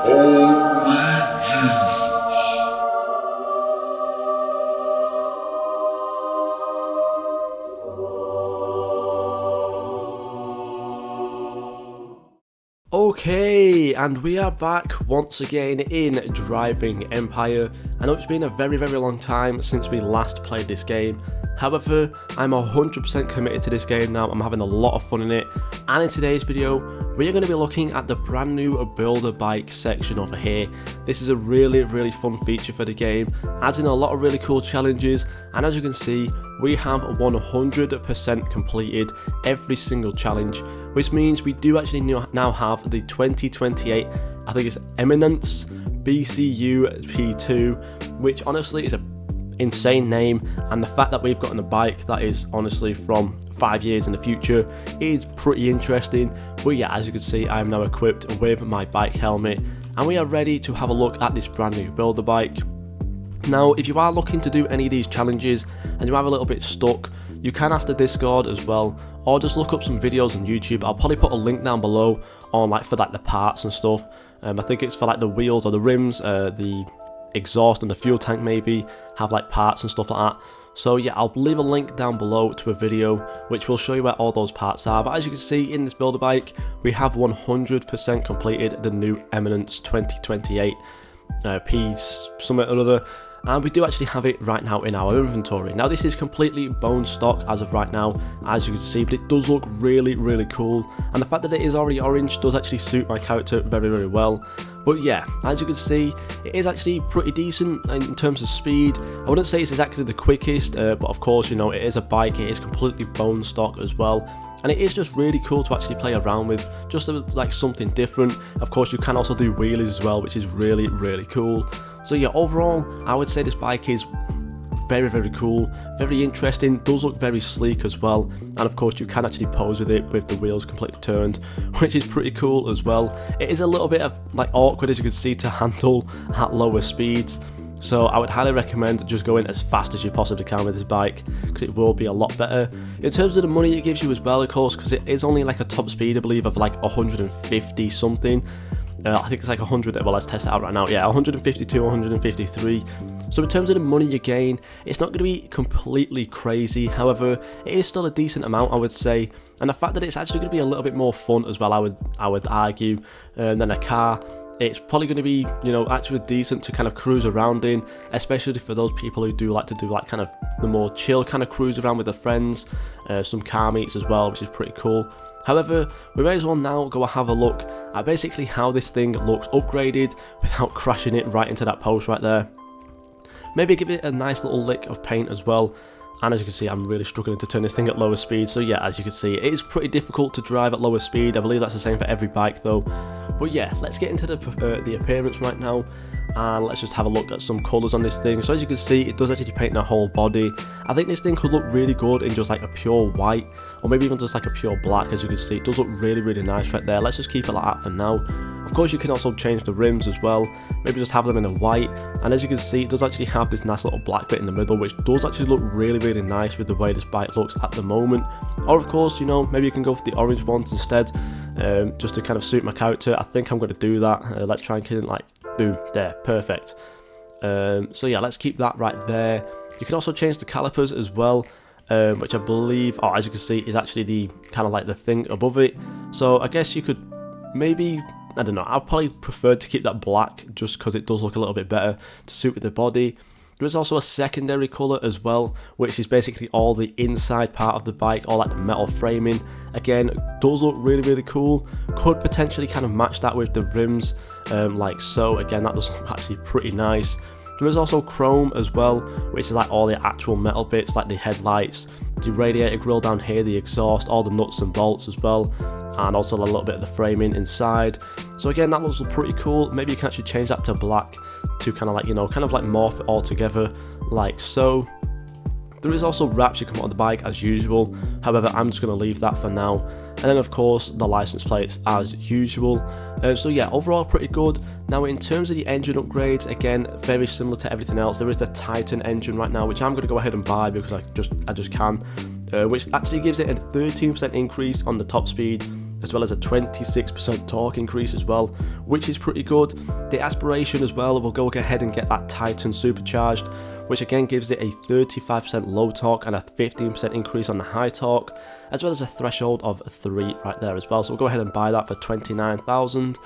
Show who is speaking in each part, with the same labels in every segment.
Speaker 1: Okay, and we are back once again in Driving Empire. I know it's been a very long time since we last played this game. However, I'm 100% committed to this game now. I'm having a lot of fun in it. And in today's video, we are going to be looking at the brand new builder bike section over here. This is a really fun feature for the game, adds in a lot of really cool challenges, and as you can see, we have 100% completed every single challenge, which means we do actually now have the 2028, I think it's Eminence BCU-P2, which honestly is a insane name, and the fact that we've gotten a bike that is honestly from 5 years in the future is pretty interesting. But yeah, as you can see, I am now equipped with my bike helmet, and we are ready to have a look at this brand new builder bike. Now, if you are looking to do any of these challenges and you have a little bit stuck, you can ask the Discord as well, or just look up some videos on YouTube. I'll probably put a link down below on for the parts and stuff. I think it's for like the wheels or the rims, the exhaust and the fuel tank maybe have like parts and stuff like that. So yeah, I'll leave a link down below to a video which will show you where all those parts are. But as you can see in this builder bike, we have 100% completed the new Eminence 2028 piece something or other, and we do actually have it right now in our inventory. Now this is completely bone stock as of right now, as you can see, but it does look really cool, and the fact that it is already orange does actually suit my character very well. But yeah, as you can see, it is actually pretty decent in terms of speed. I wouldn't say it's exactly the quickest, but of course, you know, it is a bike, it is completely bone stock as well. And it is just really cool to actually play around with, just like something different. Of course, you can also do wheelies as well, which is really cool. So yeah, overall, I would say this bike is very cool, very interesting, does look very sleek as well, and of course you can actually pose with it with the wheels completely turned, which is pretty cool as well. It is a little bit of like awkward, as you can see, to handle at lower speeds, so I would highly recommend just going as fast as you possibly can with this bike, because it will be a lot better. In terms of the money it gives you as well, of course, because it is only like a top speed, I believe, of like 150 something. I think it's like 100, well let's test it out right now, yeah, 152, 153. So in terms of the money you gain, it's not going to be completely crazy, however, it is still a decent amount, I would say, and the fact that it's actually going to be a little bit more fun as well, I would argue, than a car. It's probably going to be, you know, actually decent to kind of cruise around in, especially for those people who do like to do like kind of the more chill kind of cruise around with their friends, some car meets as well, which is pretty cool. However, we may as well now go have a look at basically how this thing looks upgraded without crashing it right into that post right there. Maybe give it a nice little lick of paint as well. And as you can see, I'm really struggling to turn this thing at lower speed. So yeah, as you can see, it is pretty difficult to drive at lower speed. I believe that's the same for every bike though. But yeah, let's get into the appearance right now, and let's just have a look at some colours on this thing. So as you can see, it does actually paint the whole body. I think this thing could look really good in just like a pure white, or maybe even just like a pure black. As you can see, it does look really nice right there. Let's just keep it like that for now. Of course, you can also change the rims as well, maybe just have them in a white, and as you can see, it does actually have this nice little black bit in the middle, which does actually look really nice with the way this bike looks at the moment. Or of course, you know, maybe you can go for the orange ones instead, just to kind of suit my character. I think I'm going to do that. Let's try and get it like, boom, there, perfect. So yeah, let's keep that right there. You can also change the calipers as well, which I believe, oh, as you can see, is actually the kind of like the thing above it. So I guess you could maybe, I don't know, I'd probably prefer to keep that black just because it does look a little bit better to suit with the body. There is also a secondary colour as well, which is basically all the inside part of the bike, all like the metal framing. Again, does look really cool. Could potentially kind of match that with the rims, like so. Again, that does look actually pretty nice. There is also chrome as well, which is like all the actual metal bits, like the headlights, the radiator grille down here, the exhaust, all the nuts and bolts as well, and also a little bit of the framing inside. So again, that looks pretty cool. Maybe you can actually change that to black to kind of like, you know, kind of like morph it all together like so. There is also wraps you can put on the bike as usual, however I'm just going to leave that for now. And then of course the license plates as usual. So yeah, overall pretty good. Now in terms of the engine upgrades, again very similar to everything else. There is the Titan engine right now, which I'm going to go ahead and buy because I just can, which actually gives it a 13% increase on the top speed, as well as a 26% torque increase as well, which is pretty good. The aspiration as well, we'll go ahead and get that Titan supercharged, which again gives it a 35% low torque and a 15% increase on the high torque, as well as a threshold of 3 right there as well. So we'll go ahead and buy that for 29,000.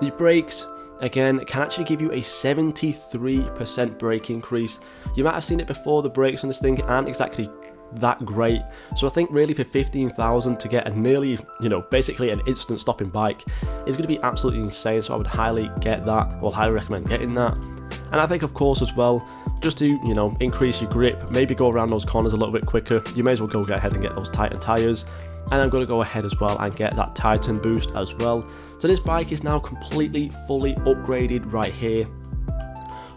Speaker 1: The brakes, again, can actually give you a 73% brake increase. You might have seen it before, the brakes on this thing aren't exactly that great. So I think really for 15,000 to get a nearly, basically an instant stopping bike is going to be absolutely insane. So I would highly get that, or highly recommend getting that. And I think of course as well, just to, increase your grip, maybe go around those corners a little bit quicker, you may as well go ahead and get those Titan tyres. And I'm going to go ahead as well and get that Titan boost as well. So this bike is now completely, fully upgraded right here.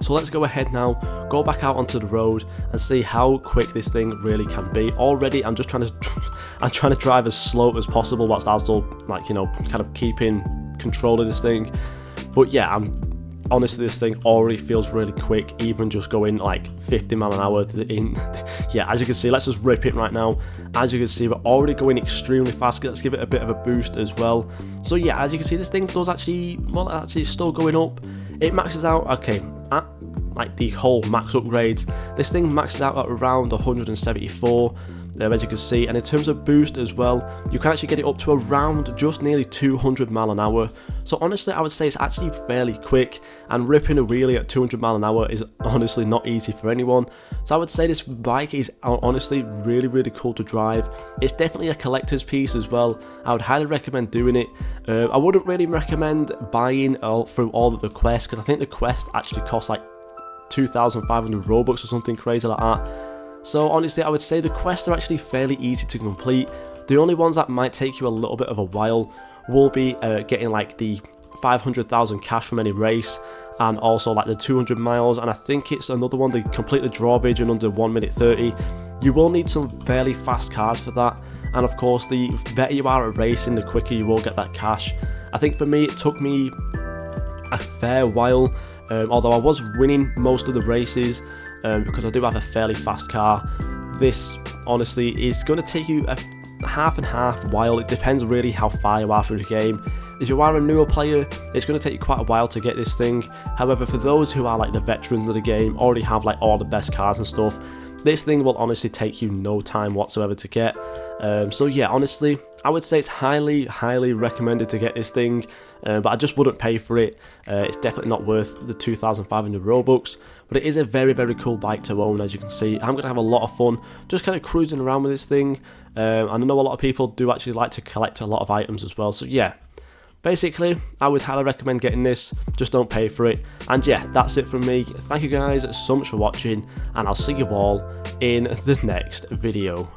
Speaker 1: So let's go ahead now, go back out onto the road and see how quick this thing really can be. Already, I'm just trying to drive as slow as possible whilst also, kind of keeping control of this thing. But yeah, honestly, this thing already feels really quick, even just going like 50 mile an hour in. Yeah, as you can see, let's just rip it right now. As you can see, we're already going extremely fast. Let's give it a bit of a boost as well. So yeah, as you can see, this thing does actually, well, actually it's still going up. It maxes out, okay, at like the whole max upgrades, this thing maxes out at around 174. As you can see, and in terms of boost as well, you can actually get it up to around just nearly 200 mile an hour. So honestly, I would say it's actually fairly quick, and ripping a wheelie at 200 mile an hour is honestly not easy for anyone. So I would say this bike is honestly really, really cool to drive. It's definitely a collector's piece as well. I would highly recommend doing it. I wouldn't really recommend buying through all of the quests, because I think the quest actually costs like 2,500 Robux or something crazy like that. So honestly, I would say the quests are actually fairly easy to complete. The only ones that might take you a little bit of a while will be getting like the 500,000 cash from any race, and also like the 200 miles, and I think it's another one to complete the drawbridge in under 1 minute 30. You will need some fairly fast cars for that, and of course the better you are at racing, the quicker you will get that cash. I think for me it took me a fair while, although I was winning most of the races, because I do have a fairly fast car. This honestly is going to take you a half and half while. It depends really how far you are through the game. If you are a newer player, it's going to take you quite a while to get this thing. However, for those who are like the veterans of the game, already have like all the best cars and stuff, this thing will honestly take you no time whatsoever to get. So yeah, honestly, I would say it's highly, highly recommended to get this thing, but I just wouldn't pay for it. It's definitely not worth the 2,500 Robux, but it is a very, very cool bike to own. As you can see, I'm going to have a lot of fun just kind of cruising around with this thing. And I know a lot of people do actually like to collect a lot of items as well, so yeah. Basically, I would highly recommend getting this, just don't pay for it. And yeah, that's it from me. Thank you guys so much for watching, and I'll see you all in the next video.